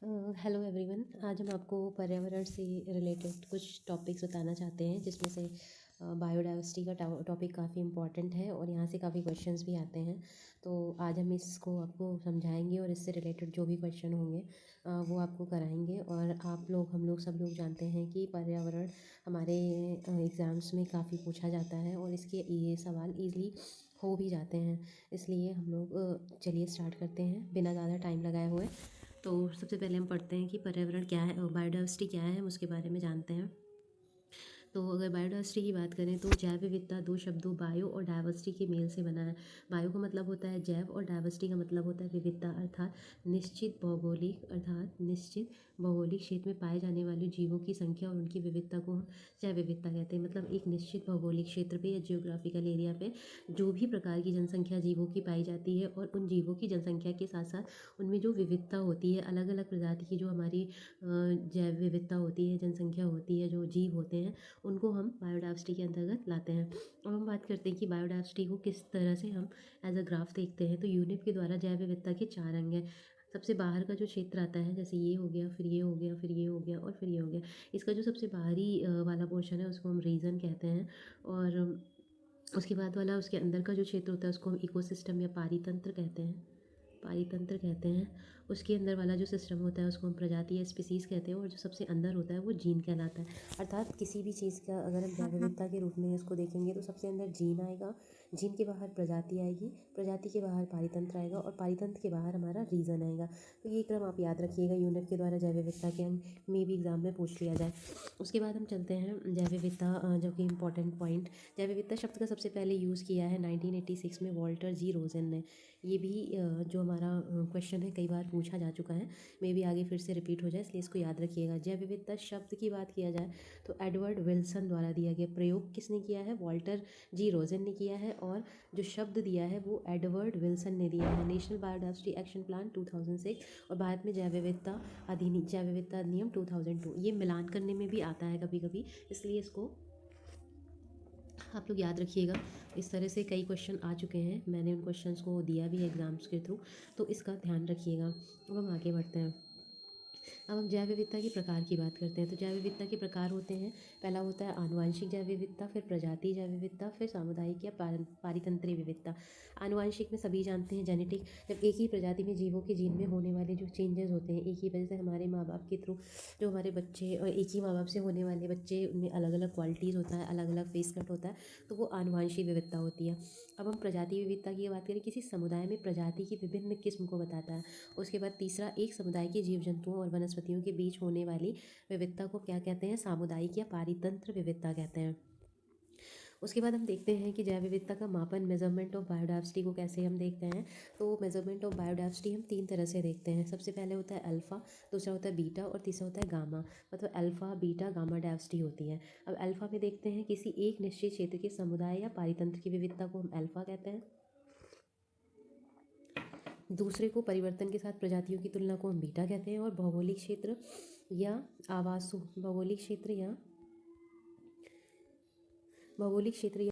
Hello everyone. आज हम आपको पर्यावरण से रिलेटेड कुछ टॉपिक्स बताना चाहते हैं, जिसमें से बायोडाइवर्सिटी का टॉपिक काफ़ी इम्पॉर्टेंट है और यहाँ से काफ़ी क्वेश्चंस भी आते हैं। तो आज हम इसको आपको समझाएंगे और इससे रिलेटेड जो भी क्वेश्चन होंगे वो आपको कराएंगे। और हम लोग सब लोग जानते हैं कि पर्यावरण हमारे एग्ज़ाम्स में काफ़ी पूछा जाता है और इसके ये सवाल ईज़िली हो भी जाते हैं। इसलिए हम लोग चलिए स्टार्ट करते हैं बिना ज़्यादा टाइम लगाए हुए। तो सबसे पहले हम पढ़ते हैं कि पर्यावरण क्या है और बायोडाइवर्सिटी क्या है, हम उसके बारे में जानते हैं। तो अगर बायोडाइवर्सिटी की बात करें तो जैव विविधता दो शब्दों बायो और डाइवर्सिटी के मेल से बना है। बायो का मतलब होता है जैव और डाइवर्सिटी का मतलब होता है विविधता, अर्थात निश्चित भौगोलिक क्षेत्र में पाए जाने वाले जीवों की संख्या और उनकी विविधता को हम जैव विविधता कहते हैं। मतलब एक निश्चित भौगोलिक क्षेत्र पे या जियोग्राफिकल एरिया पे जो भी प्रकार की जनसंख्या जीवों की पाई जाती है और उन जीवों की जनसंख्या के साथ साथ उनमें जो विविधता होती है, अलग अलग प्रजाति की जो हमारी जैव विविधता होती है, जनसंख्या होती है, जो जीव होते हैं, उनको हम बायोडाइवर्सिटी के अंतर्गत लाते हैं। अब हम बात करते हैं कि बायोडाइवर्सिटी को किस तरह से हम एज अ ग्राफ देखते हैं। तो यूनिट के द्वारा जैव विविधता के चार अंग हैं। सबसे बाहर का जो क्षेत्र आता है, जैसे ये हो गया, फिर ये हो गया, फिर ये हो गया और फिर ये हो गया। इसका जो सबसे बाहरी वाला पोर्शन है उसको हम रीजन कहते हैं। और उसके बाद वाला, उसके अंदर का जो क्षेत्र होता है उसको हम इकोसिस्टम या पारितंत्र कहते हैं। उसके अंदर वाला जो सिस्टम होता है उसको हम प्रजाति या स्पीसीज़ कहते हैं। और जो सबसे अंदर होता है वो जीन कहलाता है। अर्थात किसी भी चीज़ का अगर हम जैव विविधता के रूप में इसको देखेंगे तो सबसे अंदर जीन आएगा, जीन के बाहर प्रजाति आएगी, प्रजाति के बाहर पारितंत्र आएगा और पारितंत्र के बाहर हमारा रीजन आएगा। तो ये क्रम आप याद रखिएगा, यूनिट के द्वारा जैव विविधता के अंग में भी एग्जाम में पूछ लिया जाए। उसके बाद हम चलते हैं जैव विविधता, जो कि इम्पॉर्टेंट पॉइंट। जैव विविधता शब्द का सबसे पहले यूज़ किया है 1986 में वॉल्टर जी रोजन ने। ये भी जो हमारा क्वेश्चन है कई बार पूछा जा चुका है, मे भी आगे फिर से रिपीट हो जाए, इसलिए इसको याद रखिएगा। जैव विविधता शब्द की बात किया जाए तो एडवर्ड विल्सन द्वारा दिया गया। प्रयोग किसने किया है? वॉल्टर जी रोजन ने किया है। और जो शब्द दिया है वो एडवर्ड विल्सन ने दिया है। नेशनल बायोडाइवर्सिटी एक्शन प्लान 2006 और भारत में जैव विविधता अधिनियम 2002। ये मिलान करने में भी आता है कभी कभी, इसलिए इसको आप लोग याद रखिएगा। इस तरह से कई क्वेश्चन आ चुके हैं, मैंने उन क्वेश्चंस को दिया भी है एग्जाम्स के थ्रू, तो इसका ध्यान रखिएगा। अब हम आगे बढ़ते हैं। अब हम जैव विविधता के प्रकार की बात करते हैं। तो जैव विविधता के प्रकार होते हैं। पहला होता है आनुवांशिक जैव विविधता, फिर प्रजातीय जैव विविधता, फिर सामुदायिक या पारितंत्रीय विविधता। आनुवांशिक में सभी जानते हैं जेनेटिक, जब एक ही प्रजाति में जीवों के जीन में होने वाले जो चेंजेस होते हैं, एक ही वजह से हमारे माँ बाप के थ्रू जो हमारे बच्चे, और एक ही माँ बाप से होने वाले बच्चे, उनमें अलग अलग क्वालिटीज़ होता है, अलग अलग फेस कट होता है, तो वो आनुवांशिक विविधता होती है। अब हम प्रजातीय विविधता की बात करें, किसी समुदाय में प्रजाति की विभिन्न किस्म को बताता है। उसके बाद तीसरा, एक समुदाय के जीव जंतुओं और वनस्पतियों के बीच होने वाली विविधता को क्या कहते हैं? सामुदायिक या पारितंत्र विविधता कहते हैं। उसके बाद हम देखते हैं कि जैव विविधता का मापन, मेजरमेंट ऑफ बायोडाइवर्सिटी को कैसे हम देखते हैं। तो मेजरमेंट ऑफ बायोडाइवर्सिटी हम तीन तरह से देखते हैं। सबसे पहले होता है अल्फ़ा, दूसरा होता है बीटा और तीसरा होता है गामा। मतलब अल्फ़ा, बीटा, गामा डाइवर्सिटी होती है। अब अल्फ़ा में देखते हैं किसी एक निश्चित क्षेत्र के समुदाय या पारितंत्र की विविधता को हम अल्फ़ा कहते हैं। दूसरे को, परिवर्तन के साथ प्रजातियों की तुलना को हम बीटा कहते हैं। और भौगोलिक क्षेत्र या भौगोलिक क्षेत्र या